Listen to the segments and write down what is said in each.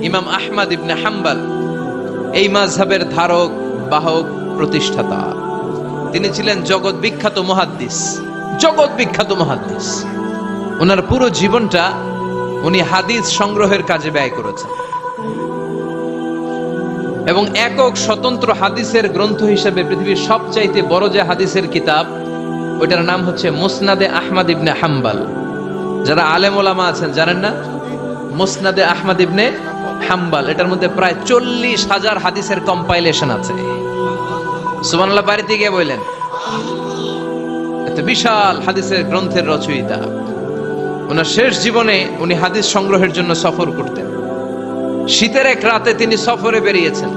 ইমাম আহমদ ইবনে হাম্বল এই মাযহাবের ধারক বাহক প্রতিষ্ঠাতা। তিনি ছিলেন জগৎ বিখ্যাত মুহাদ্দিস। ওনার পুরো জীবনটা উনি হাদিস সংগ্রহের কাজে ব্যয় করেছেন এবং একক স্বতন্ত্র হাদিসের গ্রন্থ হিসেবে পৃথিবীর সবচাইতে বড় যে হাদিসের কিতাব ওইটার নাম হচ্ছে মুসনাদে আহমদ ইবনে হাম্বল। যারা আলেম ওলামা আছেন জানেন না, মুসনাদে আহমদ ইবনে হাম্বল, এটার মধ্যে প্রায় 40,000 হাদিসের কম্পাইলেশন আছে। সুবহানাল্লাহ, বাড়িতে গিয়ে বললেন, এত বিশাল হাদিসের গ্রন্থের রচয়িতা। ওনার শেষ জীবনে উনি হাদিস সংগ্রহের জন্য সফর করতেন। শীতের এক রাতে তিনি সফরে বেরিয়েছেন।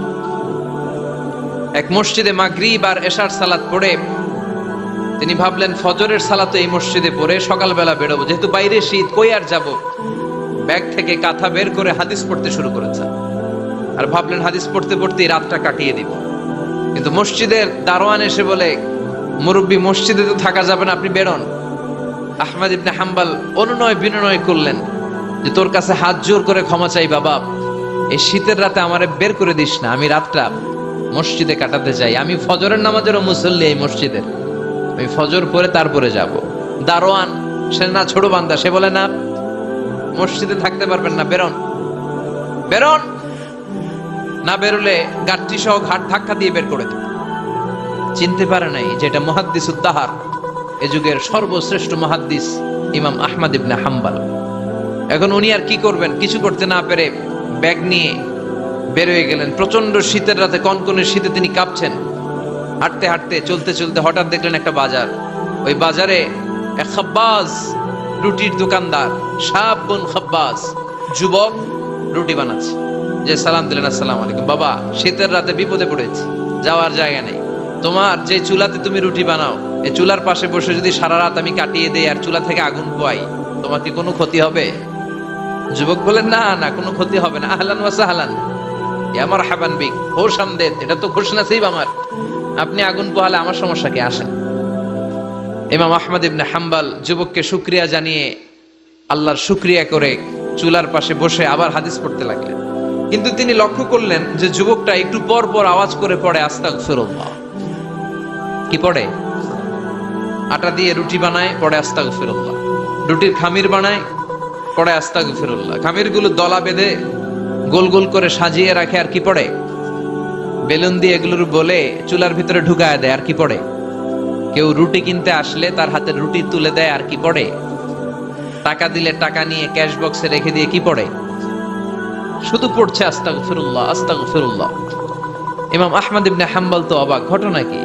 এক মসজিদে মাগরিব আর এশার সালাত পড়ে তিনি ভাবলেন ফজরের সালাত এই মসজিদে পড়ে সকালবেলা বেরোবো, যেহেতু বাইরে শীত, কই আর যাব। ব্যাগ থেকে কাঁথা বের করে হাদিস পড়তে শুরু করেছেন আর ভাবলেন হাদিস পড়তে পড়তেই রাতটা কাটিয়ে দিব। কিন্তু মসজিদের দারোয়ান এসে বলে, মুরব্বী, মসজিদে তো থাকা যাবে না, আপনি বেরোন। আহমদ ইবনে হাম্বল অনুনয় বিনয় করলেন যে তোর কাছে হাত জোর করে ক্ষমা চাই বাবা, এই শীতের রাতে আমারে বের করে দিস না, আমি রাতটা মসজিদে কাটাতে চাই। আমি ফজরের নামাজেরও মুসল্লি এই মসজিদের, আমি ফজর পরে তারপরে যাব। দারোয়ান সে না ছোট বান্দা, সে বলে না, মসজিদে থাকতে পারবেন না, বেরোন। না বেরোলে গাঠটি সহ ঘাট ধাক্কা দিয়ে বের করে দেবে। চিনতে পারে নাই যে এটা মুহাদ্দিস উদ্দাহার, এ যুগের সর্বশ্রেষ্ঠ মুহাদ্দিস ইমাম আহমদ ইবনে হাম্বল। এখন উনি আর কি করবেন, কিছু করতে না পেরে ব্যাগ নিয়ে বের হয়ে গেলেন। প্রচন্ড শীতের রাতে, কনকনে শীতে তিনি কাঁপছেন। হাঁটতে হাঁটতে চলতে চলতে হঠাৎ দেখলেন একটা বাজার। ওই বাজারে এক খাব্বাজ, রুটির দোকানদার, শাবুন খাব্বাজ, যুবক রুটি বানাচ্ছে। যে সালাম দিলেন, আসসালামু আলাইকুম। বাবা, শীতের রাতে বিপদে পড়েছি, যাওয়ার জায়গা নেই। তোমার যে চুলাতে তুমি রুটি বানাও, এই চুলার পাশে বসে যদি সারা রাত আমি কাটিয়ে দেই আর চুলা থেকে আগুন পোয়াই, তোমার কি কোনো ক্ষতি হবে? যুবক বলেন, না না, কোনো ক্ষতি হবে না। আহলান ওয়া সাহলান, ইয়া মারহাবান বিক, খোশ আমদেদ, এটা তো খুশ নসিব আমার, আপনি আগুন পোহালে আমার সমস্যা কি, আসেন। ইমাম আহমদ ইবনে হাম্বল যুবককে শুকরিয়া জানিয়ে আল্লাহর শুকরিয়া করে চুলার পাশে বসে আবার হাদিস পড়তে লাগলেন। কিন্তু তিনি লক্ষ্য করলেন যে যুবকটা একটু পর পর আওয়াজ করে পড়ে আস্তাগফিরুল্লাহ। কি পড়ে? আটা দিয়ে রুটি বানায়, পড়ে আস্তাগফিরুল্লাহ। রুটির খামির বানায়, পড়ে আস্তাগফিরুল্লাহ। খামিরগুলো দলা বেঁধে গোল গোল করে সাজিয়ে রাখে, আর কি পড়ে? বেলুন দিয়ে এগুলোর বলে চুলার ভিতরে ঢুকায় দেয়, আর কি পড়ে? কেউ রুটি কিনতে আসলে তার হাতে রুটি তুলে দেয়, আর কি পড়ে? টাকা দিলে টাকা নিয়ে ক্যাশ বক্সে রেখে দিয়ে কি পড়ে? শুধু পড়ছে আস্তাগফিরুল্লাহ, আস্তাগফিরুল্লাহ। ইমাম আহমদ ইবনে হাম্বল তো অবাক, ঘটনা কি,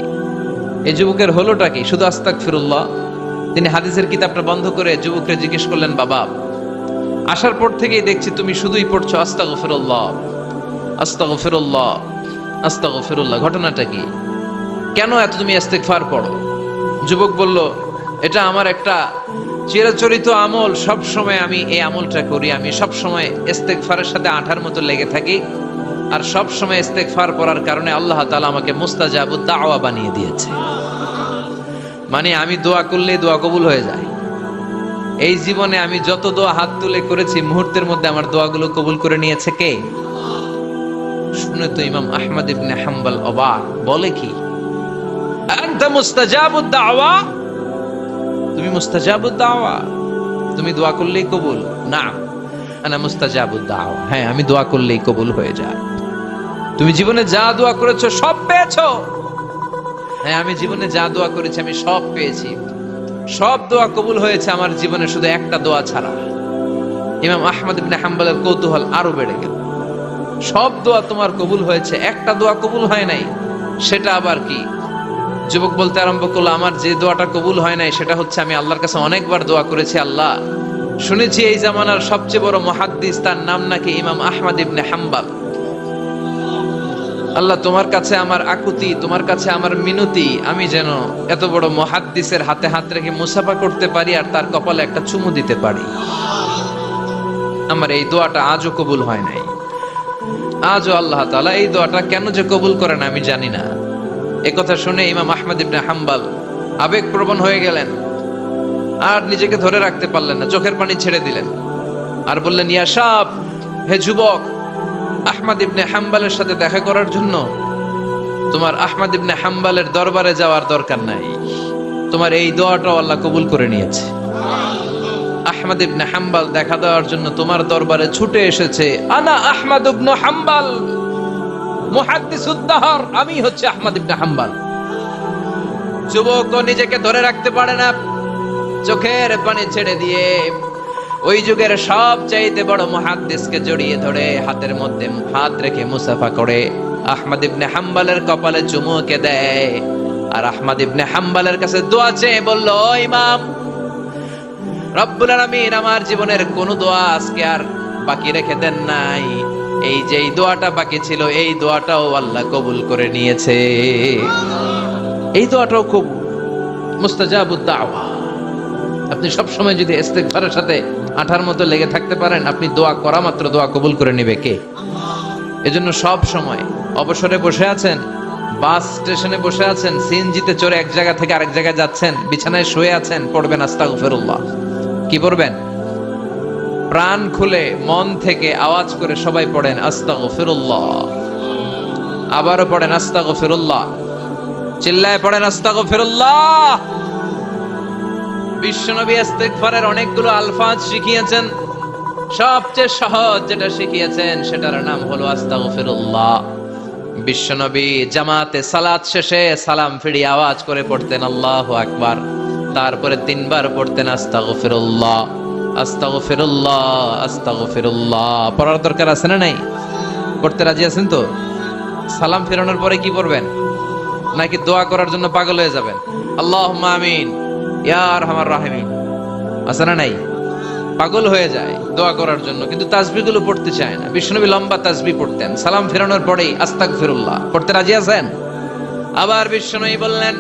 এই যুবকের হলোটা কি? শুধু আস্তাগফিরুল্লাহ। তিনি হাদিসের কিতাবটা বন্ধ করে যুবককে জিজ্ঞেস করলেন, বাবা, আসার পর থেকেই দেখছি তুমি শুধুই পড়ছো আস্তাগফিরুল্লাহ, আস্তাগফিরুল্লাহ, আস্তাগফিরুল্লাহ, ঘটনাটা কি? কেন এত তুমি ইস্তেগফার পড়ো? যুবক বলল, এটা আমার একটা চিরাচরিত আমল, সব সময় আমি এই আমলটা করি। আমি সব সময় ইস্তেগফারের সাথে আঠার মতো লেগে থাকি, আর সব সময় ইস্তেগফার পড়ার কারণে আল্লাহ তাআলা আমাকে মুস্তাজাবুদ দাওয়া বানিয়ে দিয়েছে। মানে আমি দোয়া করলে দোয়া কবুল হয়ে যায়। এই জীবনে আমি যত দোয়া হাত তুলে করেছি, মুহূর্তের মধ্যে আমার দোয়াগুলো কবুল করে নিয়েছে কে? শুনে তো ইমাম আহমদ ইবনে হাম্বল অবাক, বলে কি, আনতা মুস্তাজাবুদ দাওয়া? তুমি মুস্তাজাবুদ দাওয়া, তুমি দোয়া করলেই কবুল? না, আনা মুস্তাজাবুদ দাওয়া, হ্যাঁ, আমি দোয়া করলেই কবুল হয়ে যায়। তুমি জীবনে যা দোয়া করেছো সব পেয়েছো? হ্যাঁ, আমি জীবনে যা দোয়া করেছি আমি সব পেয়েছি, সব দোয়া কবুল হয়েছে আমার জীবনে, শুধু একটা দোয়া ছাড়া। ইমাম আহমদ ইবনে হাম্বলের কৌতূহল আরো বেড়ে গেল। সব দোয়া তোমার কবুল হয়েছে, একটা দোয়া কবুল হয় নাই, সেটা আবার কি? যুবক বলতে আরম্ভ করলো, আমার যে দোয়াটা কবুল হয় নাই সেটা হচ্ছে আমি আল্লাহর কাছে অনেকবার দোয়া করেছি, আল্লাহ, শুনেছি এই জামানার সবচেয়ে বড় মুহাদ্দিস, তার নাম নাকি ইমাম আহমদ ইবনে হাম্বল। আল্লাহ, তোমার কাছে আমার আকুতি, তোমার কাছে আমার মিনতি, আমি যেন এত বড় মুহাদ্দিসের হাতে হাত রেখে মুসাফা করতে পারি আর তার কপালে একটা চুমু দিতে পারি। আমার এই দোয়াটা আজও কবুল হয় নাই। আজও আল্লাহ তাআলা এই দোয়াটা কেন যে কবুল করেন আমি জানি না। একথা শুনে ইমাম আহমদ ইবনে হাম্বল আবেগপ্রবণ হয়ে গেলেন, আর নিজেকে ধরে রাখতে পারলেন না, চোখের পানি ছেড়ে দিলেন আর বললেন, ইয়া শাব, হে যুবক, আহমদ ইবনে হাম্বলের সাথে দেখা করার জন্য তোমার আহমদ ইবনে হাম্বলের দরবারে যাওয়ার দরকার নাই, তোমার এই দোয়াটাও আল্লাহ কবুল করে নিয়েছে। আহমদ ইবনে হাম্বল দেখা দেওয়ার জন্য তোমার দরবারে ছুটে এসেছে। আনা আহমদ ইবনে হাম্বল মুহাদ্দিসুদ দাহর, আমি হচ্ছে আহমদ ইবনে হাম্বল। যুবক নিজেকে ধরে রাখতে পারে না, চোখের পানি ছেড়ে দিয়ে ওই যুগের সবচাইতে বড় মুহাদ্দিসকে জড়িয়ে ধরে হাতের মধ্যে হাত রেখে মুসাফা করে আহমদ ইবনে হাম্বলের কপালে চুমুকে দেয়। আর আহমদ ইবনে হাম্বলের কাছে দোয়া চেয়ে বলল, ও ইমাম, রব্বুল আলামিন আমার জীবনের কোন দোয়া আজকে আর বাকি রেখে দেন নাই, এই যে এই দোয়াটা বাকি ছিল এই দোয়াটাও আল্লাহ কবুল করে নিয়েছে। এই দোয়াটাও খুব মুস্তাজাবুদ দাওয়া। আপনি সব সময় যদি ইস্তেগফারের সাথে আঠার মতো লেগে থাকতে পারেন, আপনি দোয়া করা মাত্র দোয়া কবুল করে নেবে কে? এজন্য সব সময় অবসরে বসে আছেন, বাস স্টেশনে বসে আছেন, সিএনজিতে চড়ে এক জায়গা থেকে আরেক জায়গায় যাচ্ছেন, বিছানায় শুয়ে আছেন, পড়বেন আস্তাগফিরুল্লাহ। কি পড়বেন? প্রাণ খুলে মন থেকে আওয়াজ করে সবাই পড়েন আস্তাগফিরুল্লাহ। আবারও পড়েন আস্তাগফিরুল্লাহ, চিল্লায় পড়েন আস্তাগফিরুল্লাহ। বিশ্বনবী ইস্তেগফারের অনেকগুলো আলফাজ শিখিয়েছেন, সবচেয়ে সহজ যেটা শিখিয়েছেন সেটার নাম হলো আস্তাগফিরুল্লাহ। বিশ্বনবী জামাতে সালাত শেষে সালাম ফিরিয়ে আওয়াজ করে পড়তেন আল্লাহু আকবার, তারপরে 3 বার পড়তেন আস্তাগফিরুল্লাহ আস্তাগফিরুল্লাহ আস্তাগফিরুল্লাহ। পড়ার দরকার আছে না নাই? পড়তে রাজি আছেন তো? সালাম ফেরানোর পরে কি পড়বেন? নাকি দোয়া করার জন্য পাগল হয়ে যাবেন? আল্লাহুম্মা আমিন ইয়া আরহামার রাহিমিন, আছে না নাই? পাগল হয়ে যায় দোয়া করার জন্য, কিন্তু তাসবিহগুলো পড়তে চায় না। বিশ্বনবী লম্বা তাসবিহ পড়তেন, সালাম ফেরানোর পরেই আস্তাগফিরুল্লাহ পড়তে রাজি আছেন? আবার বিশ্বনবী বললেন,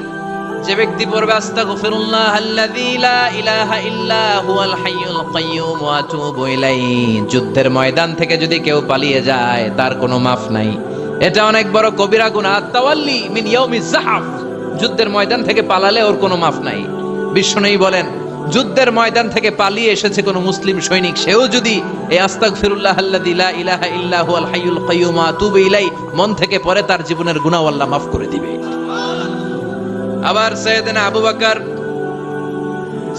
যে ব্যক্তি পড়বে আস্তাগফিরুল্লাহ আল্লাযী লা ইলাহা ইল্লা হুয়াল হাইয়ুল কাইয়্যুম ওয়া আতুবু ইলাইহি, যুদ্ধের ময়দান থেকে যদি কেউ পালিয়ে যায় তার কোনো মাফ নাই। এটা অনেক বড় কবিরা গুনাহ। তাওয়াল্লি মিন ইয়াউমিজ যাহফ, যুদ্ধের ময়দান থেকে পালালে ওর কোনো মাফ নাই। বিশ্বনবী বলেন, যুদ্ধের ময়দান থেকে পালিয়ে এসেছে কোন মুসলিম সৈনিক, সেও যদি এই আস্তাগফিরুল্লাহ আল্লাযী লা ইলাহা ইল্লা হুয়াল হাইয়ুল কাইয়্যুম ওয়া আতুবু ইলাইহি মন থেকে পড়ে, তার জীবনের গুনাহ আল্লাহ মাফ করে দিবে। আবার সাইয়েদনা আবু বকর,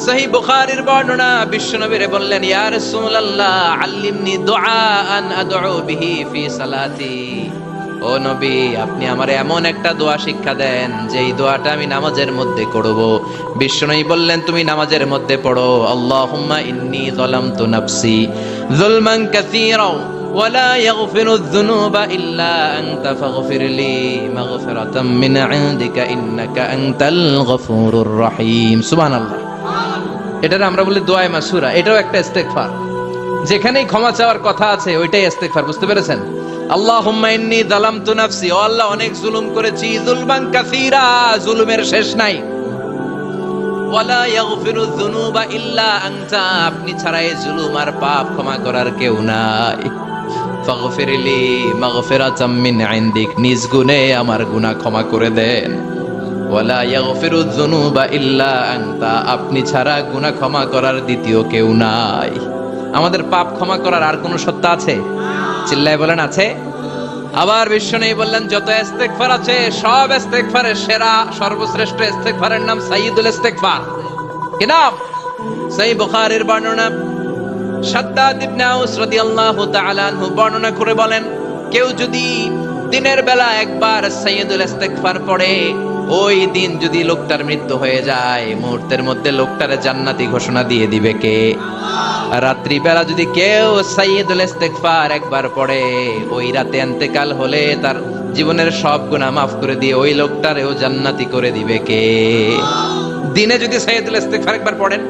সহিহ বুখারীর বর্ণনা, বিশ্বনবীরে বললেন, ইয়া রাসূলুল্লাহ আল্লিমনি দুআআন আদউ বিহি ফি সালাতি, ও নবী আপনি আমারে এমন একটা দোয়া শিক্ষা দেন যেই দোয়াটা আমি নামাজের মধ্যে করব। বিশ্বনবী বললেন, তুমি নামাজের মধ্যে পড়ো, আল্লাহুম্মা ইন্নী যালামতু নাফসি যুলমান কাসীরা ওয়া লা ইয়াগফিরুয যুনুবা ইল্লা আনতা ফাগফিরলি মাগফিরাতাম মিন ইনদিকা ইন্নাকা আনতাল গফুরুর রহিম। সুবহানাল্লাহ। এটারে আমরা বলি দোয়ায়ে মাসুরা, এটাও একটা ইস্তেগফার। যেখানেই ক্ষমা চাওয়ার কথা আছে ওইটাই ইস্তেগফার। বুঝতে পেরেছেন? আল্লাহুম্মা ইন্নী যালামতু নাফসি, ও আল্লাহ অনেক জুলুম করেছি, যুলমান কাসীরা, জুলুমের শেষ নাই। ওয়ালা ইয়াগফিরুয যুনুবা ইল্লা আনতা, আপনি ছাড়া এই জুলুম আর পাপ ক্ষমা করার কেউ নাই। ফাগফিরলি মাগফিরাতাম মিন ইনদিক, নিজ গুণে আমার গুনাহ ক্ষমা করে দেন। ওয়ালা ইয়াগফিরুয যুনুবা ইল্লা আনতা, আপনি ছাড়া গুনাহ ক্ষমা করার দ্বিতীয় কেউ নাই। আমাদের পাপ ক্ষমা করার আর কোন সত্তা আছে? চিল্লায় বলেন আছে? আবার বিশ্বনবী বললেন, যত ইস্তেগফার আছে সব ইস্তেগফারের সেরা সর্বশ্রেষ্ঠ ইস্তেগফারের নাম সাইয়্যিদুল ইস্তেগফার। কি নাম? সহিহ বুখারীর বর্ণনা, শাদ্দাদ ইবনে আউস রাদিয়াল্লাহু তাআলা আনহু বর্ণনা করে বলেন, কেউ যদি দিনের বেলা একবার সাইয়্যিদুল ইস্তেগফার পড়ে, ওই দিন যদি লোকটার মৃত্যু হয়ে যায়, মুহূর্তের মধ্যে লোকটারে জান্নাতি ঘোষণা দিয়ে দিবে কে? রাত্রি বেলা যদি কেউ সাইয়্যিদুল ইস্তেগফার একবার পড়ে, ওই রাতে ইন্তেকাল হলে তার জীবনের সব গুনাহ মাফ করে দিয়ে ওই লোকটারেও জান্নাতি করে দিবে কে? দিনে যদি সাইয়্যিদুল ইস্তেগফার একবার পড়েন,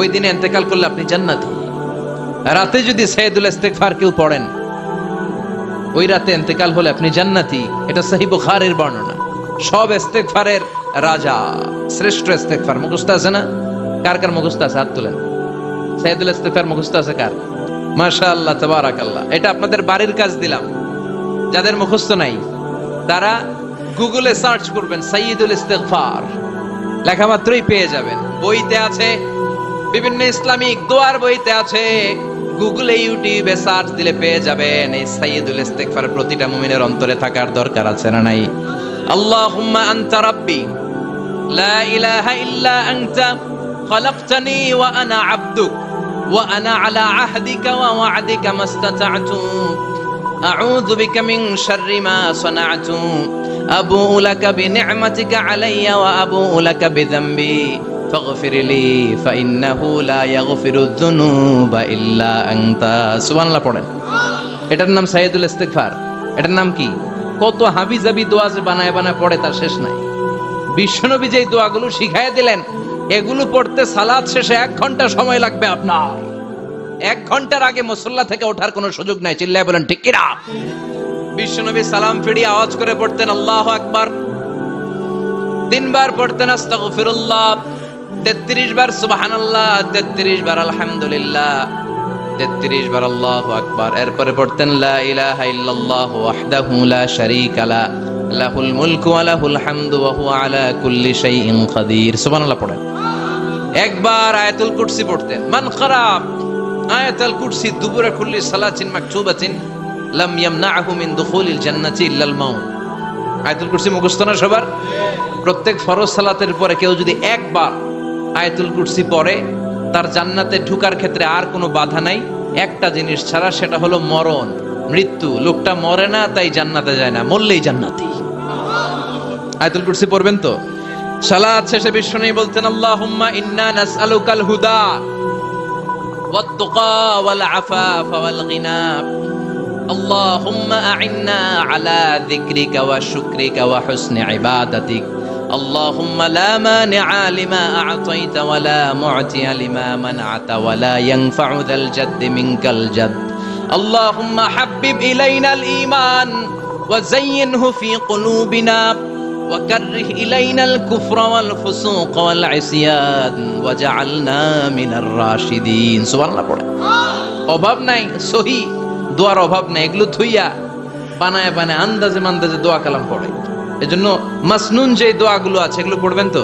ওই দিনে ইন্তেকাল করলে আপনি জান্নাতি। রাতে যদি সাইয়্যিদুল ইস্তেগফার কেউ পড়েন, ওই রাতে ইন্তেকাল হলে আপনি জান্নাতি। এটা সহিহ বুখারীর বর্ণনা। সব ইস্তেগফারের রাজা, শ্রেষ্ঠ ইস্তেগফার। মুখস্থ আছে না? কার কার মুখস্থ আছে? হাত তুলেন। সাইয়্যিদুল ইস্তেগফার মুখস্থ আছে কার? মাশাআল্লাহ, তাবারাকাল্লাহ। এটা আপনাদের বাড়ির কাজ দিলাম। যাদের মুখস্থ নাই তারা গুগলে সার্চ করবেন সাইয়্যিদুল ইস্তেগফার, লেখা মাত্রই পেয়ে যাবেন। বইতে আছে, বিভিন্ন ইসলামিক দোয়ার বইতে আছে, গুগলে ইউটিউবে সার্চ দিলে পেয়ে যাবেন এই সাইয়্যিদুল ইস্তিগফার প্রতিটা মুমিনের অন্তরে থাকার দরকার আছে না নাই? আল্লাহুম্মা আনতা রাব্বি লা ইলাহা ইল্লা আনতা খলাকতানি ওয়া আনা আবদুক ওয়া আনা আলা আহদিকা ওয়া ওয়া'দিকা মাস্তাতা'তু আউযু বিকা মিন শাররি মা সানা'তু আবুউ লাকা বিনি'মাতিকা আলাইয়া ওয়া আবুউ লাকা বিযামবি ফাগফির লি ফাইন্নাহু লা ইয়াগফিরুয যুনুবা ইল্লা আনতা। সুবহানাল্লাহ পড়েন। এটার নাম সাইয়্যিদুল ইস্তিগফার। এটার নাম কি? কত হাবিজাবি দোয়া যে বানায় বানায় পড়ে তার শেষ নাই। বিশ্বনবী যেই দোয়াগুলো শিখাইয়া দিলেন এগুলো পড়তে সালাত শেষে 1 ঘন্টা সময় লাগবে আপনার। 1 ঘন্টার আগে মুসল্লা থেকে ওঠার কোনো সুযোগ নাই। চিল্লায় বলেন ঠিক কিনা? বিশ্বনবী সালাম ফিরিয়ে আওয়াজ করে পড়তেন আল্লাহু আকবার, 3 বার পড়তেন আস্তাগফিরুল্লাহ, 33 বার সুবহানাল্লাহ, 33 বার আলহামদুলিল্লাহ, 33 বার আল্লাহু আকবার। এরপরে পড়তেন লা ইলাহা ইল্লাল্লাহ ওয়াহদাহু লা শারীকা লা লাহুল মুলকু ওয়া লাহুল হামদু ওয়া হুয়া আলা কুল্লি শাইইন কাদির। সুবহানাল্লাহ পড়েন। একবার আয়াতুল কুরসি পড়তেন। মান ক্বারা আয়াতুল কুরসি দুবুরা কুল্লি সালাতিন মাকতুবাতিন লাম ইয়ামনাহু মিন দুখুলিল জান্নাতি ইল্লাল মাউত। আয়াতুল কুরসি মুখস্থ না সবার? প্রত্যেক ফরজ সালাতের পরে কেউ যদি একবার আয়াতুল কুরসি পড়ে তার জান্নাতে ঢোকার ক্ষেত্রে আর কোনো বাধা নাই, একটা জিনিস ছাড়া, সেটা হলো মরণ, মৃত্যু। লোকটা মরে না তাই জান্নাতে যায় না, মরলেই জান্নাতি। আয়াতুল কুরসি পড়বেন তো? সালাত শেষে বিশ্বনবী বলতেন আল্লাহুম্মা ইন্না নাসআলুকাল হুদা ওয়াত তুকা ওয়াল আফাফা ওয়াল গিনা আল্লাহুম্মা আ'inna আলা যিকরিকা ওয়া শুকরিকা ওয়া হুসনি ইবাদাতিক আল্লাহুম্মা লা মানিআ লিমা আ'তাইতা ওয়া লা মু'তিয়া লিমা মানআতা ওয়া লা ইয়ানফা'ু যাল জাদ্দি মিনকাল জাদ আল্লাহুম্মা হাব্বিব ইলাইনাল ঈমান ওয়া যায়্যিনহু ফি কুলুবিনা ওয়া কাররিহ ইলাইনাল কুফরা ওয়াল ফুসুক ওয়াল ইসয়ান ওয়াজআলনা মিনার রাশিদিন। সুবহানাল্লাহ পড়ে। অভাব নাই, সহি দোয়ার অভাব নাই। এগুলো থুইয়া বানায় বানায় আন্দাজে মান্দাজে দোয়া কালাম পড়ে। এজন্য মাসনুন যে দোয়াগুলো আছে এগুলো পড়বেন তো?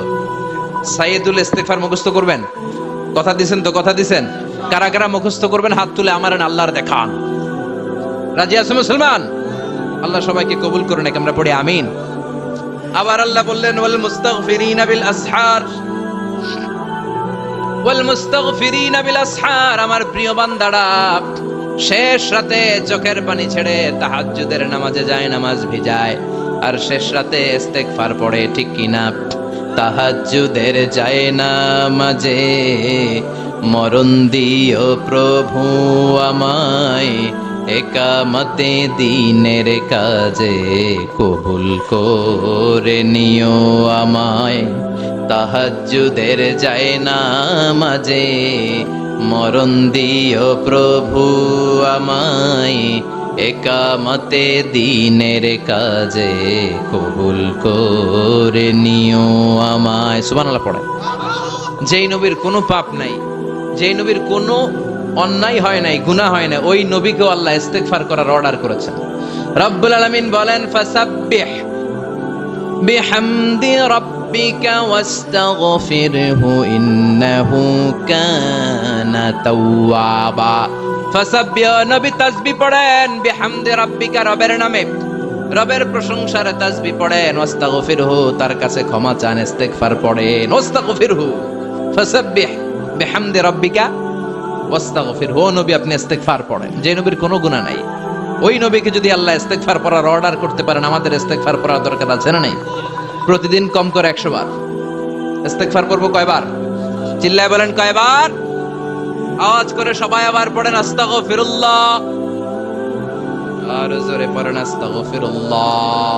সাইয়্যিদুল ইস্তিগফার মুখস্থ করবেন? কথা দিছেন তো? কথা দিছেন? কারা কারা মুখস্থ করবেন হাত তুলে আমার আল্লাহর দেখান। রাজি আছেন মুসলমান? আল্লাহ সবাইকে কবুল করুন। আমরা পড়ি আমিন। আবার আল্লাহ বললেন ওয়াল মুস্তাগফিরিনা বিল আসহার, ওয়াল মুস্তাগফিরিনা বিল আসহার। আমার প্রিয় বান্দারা শেষ রাতে চোখের পানি ছেড়ে তাহাজ্জুদের নামাজে যায়, নামাজ ভিজায়, আর শেষ রাতে ইস্তিগফার পড়ে, ঠিক কিনা? তাহাজ্জুদের যায় নামাজে মরণ দিও প্রভু আমায়, একামতে দিনের কাজে কবুল করে নিও আমায়। তাহাজ্জুদের যায় নামাজে মরণ দিও প্রভু আমায়, একামতে দিনের কাজে কবুল করে নিও আমায়। সুবহানাল্লাহ পড়ে। যেই নবীর কোনো পাপ নাই, যেই নবীর কোনো অন্যায় হয় নাই, গুনাহ হয় নাই, ওই নবীকেও আল্লাহ ইস্তিগফার করার অর্ডার করেছেন। রব্বুল আলামিন বলেন ফাসাব্বিহ বিহামদি রাব্বিকা ওয়াস্তাগফিরহু ইন্নাহু কানা তাওয়াবা। ফাসাব্বিহ, নবী তাসবিহ পড়েন, বিহামদি রাব্বিকা, রবের নামে, রবের প্রশংসার তাসবিহ পড়েন, ওয়াস্তাগফিরহু, তার কাছে ক্ষমা চান, ইস্তিগফার পড়েন। ওয়াস্তাগফিরহু, ফাসাব্বিহ বিহামদি রাব্বিকা ওয়াস্তাগফিরহু। নবী আপনি ইস্তিগফার পড়েন। যে নবীর কোনো গুনাহ নাই, ওই নবীকে যদি আল্লাহ ইস্তিগফার পড়ার অর্ডার করতে পারেন, আমাদের ইস্তিগফার পড়ার দরকার আছে না নাই? প্রতিদিন কম করে 100 বার ইস্তিগফার করব। কয়বার? চিল্লায় বলেন কয়বার? আওয়াজ করে সবাই আবার পড়েন আস্তাগফিরুল্লাহ, আর জোরে পড়েন আস্তাগফিরুল্লাহ।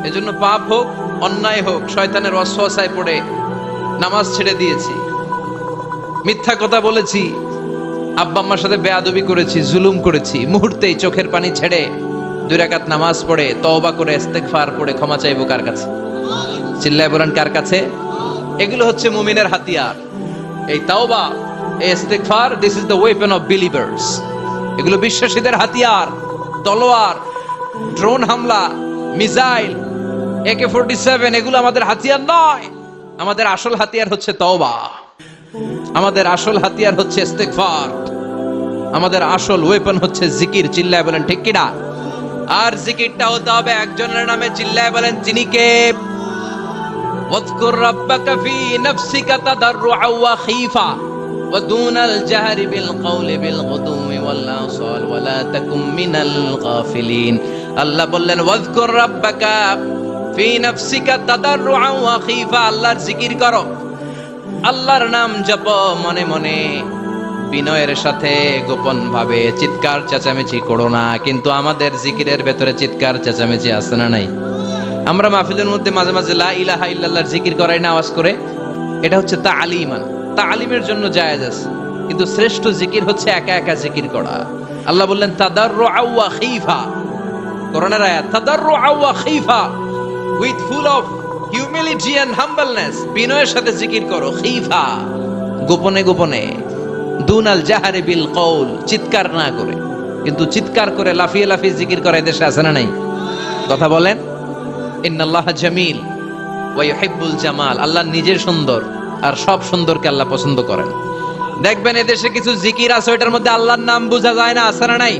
এজন্য পাপ হোক, অন্যায় হোক, শয়তানের ওয়াসওয়াসায় পড়ে নামাজ ছেড়ে দিয়েছি, মিথ্যা কথা বলেছি, আব্বা আম্মার সাথে বেয়াদবি করেছি, জুলুম করেছি, মুহূর্তেই চোখের পানি ছেড়ে 2 রাকাত নামাজ পড়ে তওবা করে ইস্তিগফার পড়ে ক্ষমা চাইবো কার কাছে? চিল্লায় বলেন কার কাছে? এগুলো হচ্ছে মুমিনের হাতিয়ার। এই তওবা, এই ইস্তিগফার, this is the weapon of believers. এগুলো বিশ্বাসীদের হাতিয়ার। তলোয়ার, ড্রোন হামলা, মিসাইল, AK-47 এগুলো আমাদের হাতিয়ার নয়। আমাদের আসল হাতিয়ার হচ্ছে তওবা, আমাদের আসল হাতিয়ার হচ্ছে ইস্তিগফার। আমাদের আসল ওয়েপন হচ্ছে জিকির। চিল্লায় বলেন ঠিক কিনা? আর জিকিরটা হতে হবে একজনের নামে। চিল্লায় বলেন তিনি কে? ওয়াজকুর রাব্বাকা ফি নাফসিকা তাদাররুআ ওয়া খীফা ওয়া দুনাল জাহরি বিল কওলি বিল গুদুমি ওয়াল আসাল ওয়া লা তাকুম মিনাল গাফিলিন। আল্লাহ বললেন ওয়াজকুর রাব্বাকা ফি নাফসিকা তাদাররুআ ওয়া খীফা, আল্লাহর জিকির করো, আল্লাহর নাম জপো মনে মনে, বিনয়ের সাথে, গোপন ভাবে, চিৎকার চেঁচামেচি করো না। কিন্তু আমাদের জিকিরের ভেতরে চিৎকার চেঁচামেচি আছে না নাই? আমরা মাহফিলের মধ্যে মাঝে মাঝে লা ইলাহা ইল্লাল্লাহর জিকির করাই না আওয়াজ করে। এটা হচ্ছে তালিমান, তালিমের জন্য জায়েজ আছে। কিন্তু শ্রেষ্ঠ জিকির হচ্ছে একা একা জিকির করা। আল্লাহ বললেন তাদাররুআ ওয়া খীফা, কোরআনের আয়াত, তাদাররুআ ওয়া খীফা, with full of humility and humbleness, বিনয়ের সাথে জিকির করো। খীফা, গোপনে গোপনে। দুনাল জাহারি বিল কওল, চিৎকার না করে। কিন্তু চিৎকার করে লাফিয়ে লাফিয়ে জিকির করা দেশে আছে না নাই? কথা বলেন। ইন্নাল্লাহা জামিল ওয়া ইউহিব্বুল জামাল, আল্লাহ নিজে সুন্দর আর সব সুন্দরকে আল্লাহ পছন্দ করেন। দেখবেন এদেশে কিছু জিকির আছে ওইটার মধ্যে আল্লাহর নাম বোঝা যায় না, আছে না নাই?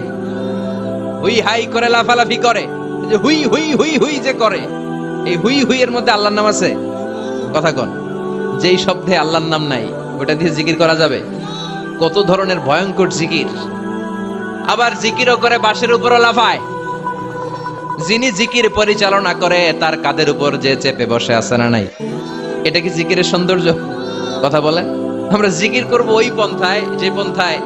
হুই হাই করে লাফালাফি করে, যে হুই হুই হুই হুই যে করে, এই হুই হুই এর মধ্যে আল্লাহর নাম আছে? কথা কন। যেই শব্দে আল্লাহর নাম নাই ওটা দিয়ে জিকির করা যাবে? কত ধরনের ভয়ঙ্কর জিকির। আবার জিকিরও করে বাঁশের উপরও লাফায়। যিনি জিকির পরিচালনা করে তার কাঁধের উপর যে চেপে বসে আছে না নাই? এটা কি জিকিরের সৌন্দর্য? কথা বলেন। আমরা জিকির করব ওই পন্থায় যে পন্থায়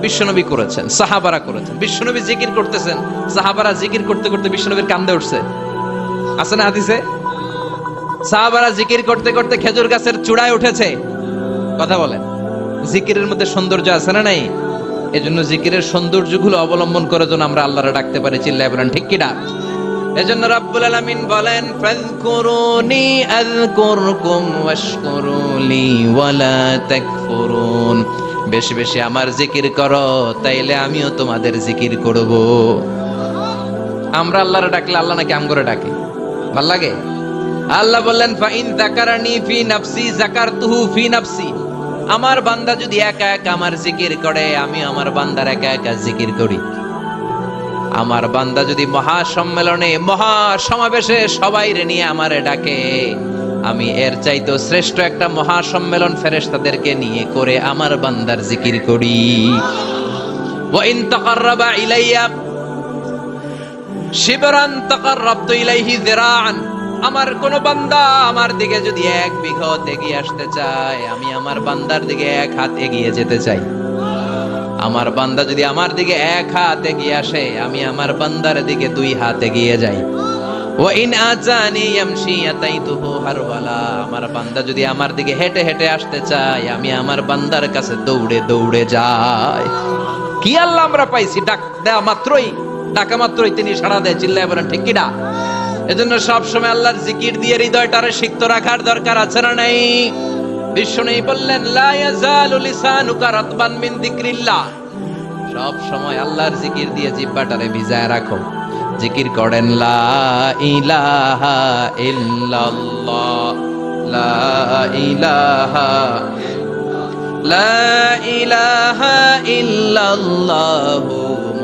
বিশ্বনবী করেছেন, সাহাবারা করেছেন। বিশ্বনবী জিকির করতেছেন, সাহাবারা জিকির করতে করতে বিশ্বনবীর কান্দে উঠছে, আছে না হাদিসে? সাহাবারা জিকির করতে করতে খেজুর গাছের চূড়ায় উঠেছে। কথা বলেন। জিকিরের মধ্যে সৌন্দর্য আছে না নাই? এজন্য জিকিরের সৌন্দর্যগুলো অবলম্বন করে যেন আমরা আল্লাহরে ডাকতে পারি। চিল্লায় বলেন ঠিক কিনা? এজন্য রাব্বুল আলামিন বলেন ফাযকুরুনি আযকুরকুম ওয়াশকুরুলি ওয়ালা তাকফুরুন, বেশি বেশি আমার জিকির করো তাইলে আমিও তোমাদের জিকির করব। আমরা আল্লাহরে ডাকলে আল্লাহ নাকি আম করে ডাকে? ভাল লাগে? আল্লাহ বললেন ফাইন যাকারানি ফি নাফসি যাকারতুহু ফি নাফসি, আমার বান্দা যদি একা একা আমার জিকির করে আমি আমার বান্দার একা একা জিকির করি। আমার বান্দা যদি মহাসম্মেলনে মহাসমাবেশে সবাইরে নিয়ে আমারে ডাকে, আমি এর চাইতো শ্রেষ্ঠ একটা মহাসম্মেলন ফেরেশতাদেরকে নিয়ে করে আমার বান্দার জিকির করি। ওয়া ইন তাকাররাবা ইলাইয়া শিবরান তাকাররাবতু ইলাইহি যিরাআন, আমার কোন বান্দা আমার দিকে যদি এক বিঘত এগিয়ে আসতে চায় আমি আমার বান্দার দিকে এক হাত এগিয়ে যেতে চাই। আমার বান্দা যদি আমার দিকে এক হাত এগিয়ে আসে আমি আমার বান্দার দিকে দুই হাত এগিয়ে যাই। ওয়া ইন আজানি ইয়ামশি আতাইতুহু হারওয়ালা, আমার বান্দা যদি আমার দিকে হেঁটে হেঁটে আসতে চায় আমি আমার বান্দার কাছে দৌড়ে দৌড়ে যাই। কি আল্লাহ আমরা পাইছি, ডাক দেওয়া মাত্রই, ডাকা মাত্রই তিনি সাড়া দেয়। চিল্লায় বলেন ঠিক কিনা? এজন্য সব সময় আল্লাহর জিকির দিয়ে হৃদয়টারে সিক্ত রাখার দরকার আছে না নাই? বিশ্বনবী বললেন লা ইয়াজালু লিসানুকা রাতবান মিন যিকরিল্লাহ, সব সময় আল্লাহর জিকির দিয়ে জিহ্বাটারে ভিজায় রাখো। জিকির করেন লা ইলাহা ইল্লাল্লাহ, লা ইলাহা, লা ইলাহা ইল্লাল্লাহ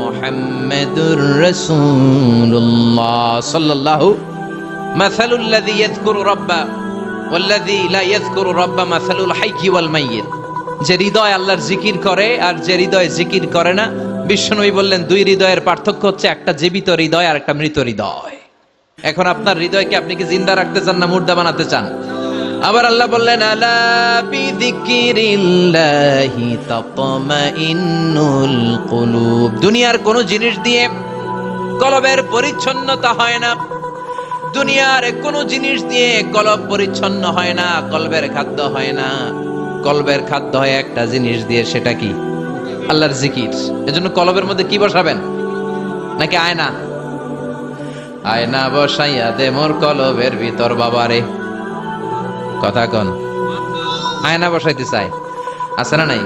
মুহাম্মাদুর রাসূলুল্লাহ সাল্লাল্লাহু মাসালুল লাযী ইয়াযকুরু রাব্বা ওয়াল্লাযী লা ইয়াযকুরু রাব্বা মাসালুল হাইয়্যি ওয়াল মাইয়িত, যে হৃদয় আল্লাহর জিকির করে আর যে হৃদয় জিকির করে না, বিশ্বনবী বললেন দুই হৃদয়ের পার্থক্য হচ্ছে একটা জীবিত হৃদয় আর একটা মৃত হৃদয়। এখন আপনার হৃদয়কে আপনি কি জিন্দা রাখতে চান না মুর্দা বানাতে চান? আবার আল্লাহ বললেন আলা বিযিকরিল্লাহি তাতমাইন্নুল কুলুব, দুনিয়ার কোন জিনিস দিয়ে কলবের পরিচ্ছন্নতা হয় না। দুনিয়ার কোন জিনিস দিয়ে কলব পরিচ্ছন্ন হয় না, কলবের খাদ্য হয় না। কলবের খাদ্য হয় একটা জিনিস দিয়ে, সেটা কি? আল্লাহর জিকির। এজন্য কলবের মধ্যে কি বসাবেন? নাকি আয়না? আয়না বসাইয়া দে মোর কলবের ভিতর বাবারে। কথা কন। আয়না বসাইতে চাই, আছে না নাই?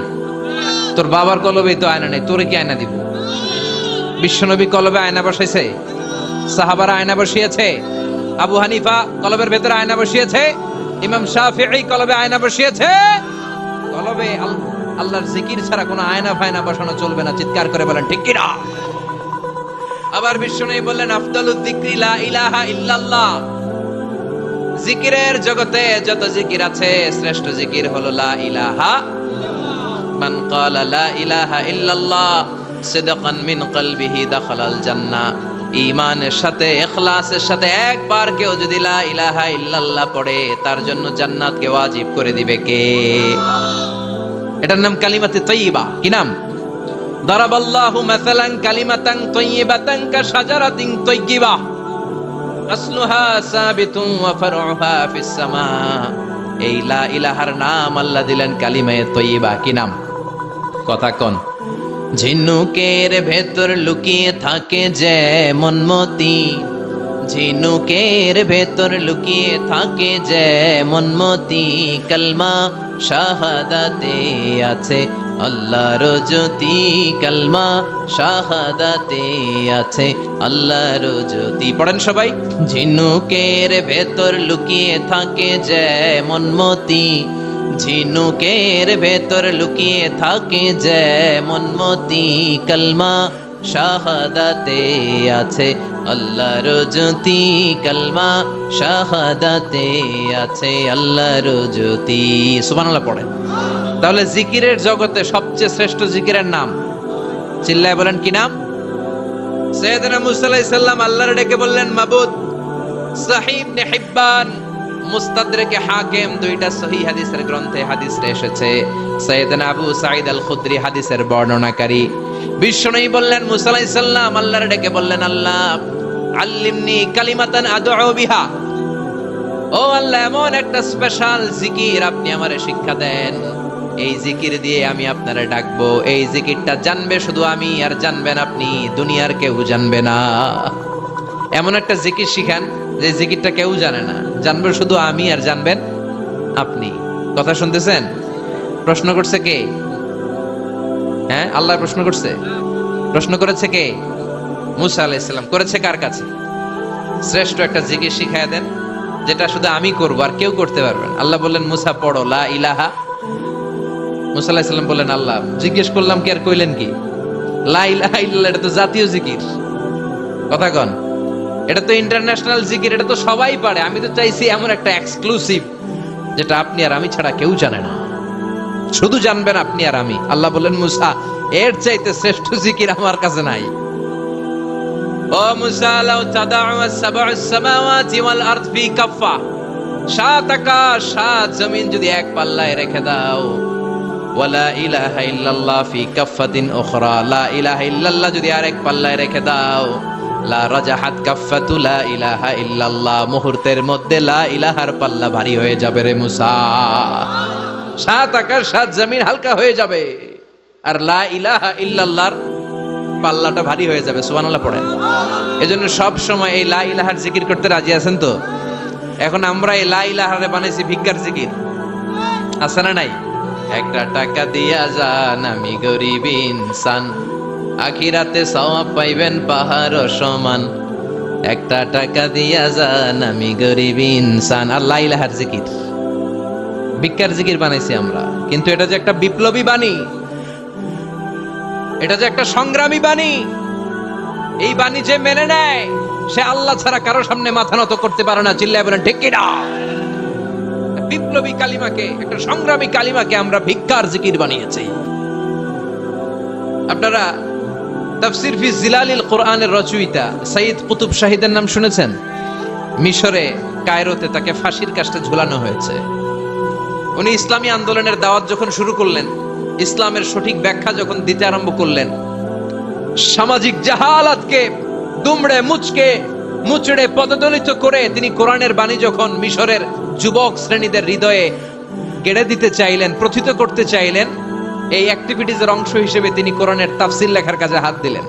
তোর বাবার কলবে তো আয়না নেই, তোরে কি আয়না দিব? বিশ্বনবী কলবে আয়না বসাইছে, সাহাবারা আয়না বসিয়েছে, আবু হানিফা কলবের ভেতরে আয়না বসিয়েছে, ইমাম শাফিঈ কলবে আয়না বসিয়েছে। কলবে আল্লাহর জিকির ছাড়া কোনো আয়না ফায়না বসানো চলবে না। চিৎকার করে বলেন ঠিক কি না? আবার বিশ্বনবী বললেন আফদালুয যিকরি লা ইলাহা ইল্লাল্লাহ। জিকিরের জগতে যত জিকির আছে শ্রেষ্ঠ জিকির হলো লা ইলাহা ইল্লাল্লাহ। মান ক্বালা লা ইলাহা ইল্লাল্লাহ সিদকান মিন কলবিহি দাখালাল জান্নাহ। ঈমানের সাথে ইখলাসের সাথে একবার কেউ যদি লা ইলাহা ইল্লাল্লাহ পড়ে তার জন্য জান্নাতকে ওয়াজিব করে দিবে কে? এটার নাম কালিমাতে তাইয়্যিবা। কি নাম? দারাবাল্লাহু মাসালান কালিমাতান তাইয়্যিবাতান কাশাজারাতিন তাইয়্যিবা আসলুহা সাবিতুন ওয়া ফারউহা ফিস সামা। এই লা ইলাহার নাম আল্লাহ দিলেন কালিমায়ে তাইয়্যিবা। কি নাম? কথা কোন? ঝিনুকের ভেতর লুকিয়ে থাকে যেমন মতি, ঝিনুকের ভেতর লুকিয়ে থাকে যেমন মতি, কালমা শাহাদাতে আছে আল্লাহর জ্যোতি, কালমা শাহাদাতে আছে আল্লাহর জ্যোতি। পড়েন সবাই। ঝিনুকের ভেতর লুকিয়ে থাকে যেমন মতি, ঝিনুকের ভেতর লুকিয়ে থাকে যেমন মতি, কালমা শাহাদাতে আছে আল্লাহর জ্যোতি, কালমা শাহাদাতে আছে আল্লাহর জ্যোতি। সুবহানাল্লাহ পড়েন। তাহলে জিকিরের জগতে সবচেয়ে শ্রেষ্ঠ জিকিরের নাম চিল্লায় বলেন কি নাম? সাইয়েদনা মুসা আলাইহিস সালাম আল্লাহর ডেকে বললেন মাবুদ। সহিহ ইবনে হিব্বান, মুস্তাদরেকে হাকিম দুইটা সহিহ হাদিসের গ্রন্থে হাদিস এসেছে। সাইয়েদনা আবু সাঈদ আল খুদরি হাদিসের বর্ণনাকারী। বিশ্বনবী বললেন মুসা আলাইহিস সালাম আল্লাহর ডেকে বললেন আল্লাহ আল্লিমনি কালিমাতান আদউ বিহা। ও আল্লাহ এমন একটা স্পেশাল জিকির আপনি আমারে শিক্ষা দেন, এই জিকির দিয়ে আমি আপনারে ডাকবো। এই জিকিরটা জানবে শুধু আমি আর জানবেন আপনি, দুনিয়ার কেউ জানবে না। এমন একটা জিকির শিখান যে জিকিরটা কেউ জানে না, জানবে শুধু আমি আর জানবেন আপনি। কথা শুনতেছেন? প্রশ্ন করছে কে? হ্যাঁ, আল্লাহ প্রশ্ন করছে। প্রশ্ন করেছে কে? মুসা আলাইহিস সালাম। করেছে কার কাছে? শ্রেষ্ঠ একটা জিকির শিখায় দেন যেটা শুধু আমি করব আর কেউ করতে পারবে না। আল্লাহ বললেন মুসা পড়ো লা ইলাহা। মুসা আলাইহিস সালাম বললেন আল্লাহ জিজ্ঞেস করলাম কি আর কইলেন কি? লা ইলাহা ইল্লাল্লাহ এটা তো জাতীয় জিকির। কথা কন, এটা তো ইন্টারন্যাশনাল জিকির, এটা তো সবাই পারে। আমি তো চাইছি এমন একটা এক্সক্লুসিভ যেটা আপনি আর আমি ছাড়া কেউ জানে না, শুধু জানবেন আপনি আর আমি। আল্লাহ বললেন মুসা এর চাইতে শ্রেষ্ঠ জিকির আমার কাছে নাই। ও মুসা লাউ তাদাউ সাব'আস সামাওয়াতি ওয়াল আরদ ফি কাফা, সাত আকাশ সাত জমিন যদি এক পাল্লায় রেখে দাও, ওয়ালা ইলাহা ইল্লাল্লাহ ফি কাফাতিন উখরা, লা ইলাহা ইল্লাল্লাহ যদি আরেক পাল্লায় রেখে দাও, লা রাজাহাত কাফাতু লা ইলাহা ইল্লাল্লাহ, মুহূর্তের মধ্যে লা ইলাহার পাল্লা ভারী হয়ে যাবে রে মুসা। সাত আকাশ সাত জমিন হালকা হয়ে যাবে আর লা ইলাহা ইল্লাল্লাহর পাল্লাটা ভারী হয়ে যাবে। সুবহানাল্লাহ পড়েন। এজন্য সব সময় এই লা ইলাহার জিকির করতে রাজি আছেন তো? এখন আমরা এই লা ইলাহারে বানাইছি ভিক্ষার জিকির, আছে না নাই? একটা টাকা দিয়া যান আমি গরিব ইনসান, আখিরাতে সওয়াব পাইবেন পাহাড় সমান। একটা টাকা দিয়া যান আমি গরিব ইনসান। আর লা ইলাহার জিকির ভিক্ষার জিকির বানাইছি আমরা। কিন্তু এটা যে একটা বিপ্লবী বাণী, এটা যে একটা সংগ্রামী বাণী, এই বাণী যে মেনে নেয় সে আল্লাহ ছাড়া কারো সামনে মাথা নত করতে পারে না। চিল্লায় বলেন ঠিক কি না? বিপ্লবী কালিমাকে, একটা সংগ্রামী কালিমাকে আমরা ভিক্ষার জিকির বানিয়েছি। আপনারা তাফসীর ফি জিলালিল কোরআনের রচয়িতা সাইয়্যিদ কুতুব শাহীদের নাম শুনেছেন? মিশরে কায়রোতে তাকে ফাঁসির কাস্টে ঝুলানো হয়েছে। উনি ইসলামী আন্দোলনের দাওয়াত যখন শুরু করলেন, ইসলামের সঠিক ব্যাখ্যা যখন দিতে আরম্ভ করলেন, সামাজিক জাহালাতকে দুমড়ে মুচড়ে পদদলিত করে তিনি কোরআনের বাণী যখন মিশরের যুবক শ্রেণীদের হৃদয়ে গেড়ে দিতে চাইলেন, প্রথিত করতে চাইলেন, এই অ্যাক্টিভিটিজের অংশ হিসেবে তিনি কোরআনের তাফসীর লেখার কাজে হাত দিলেন।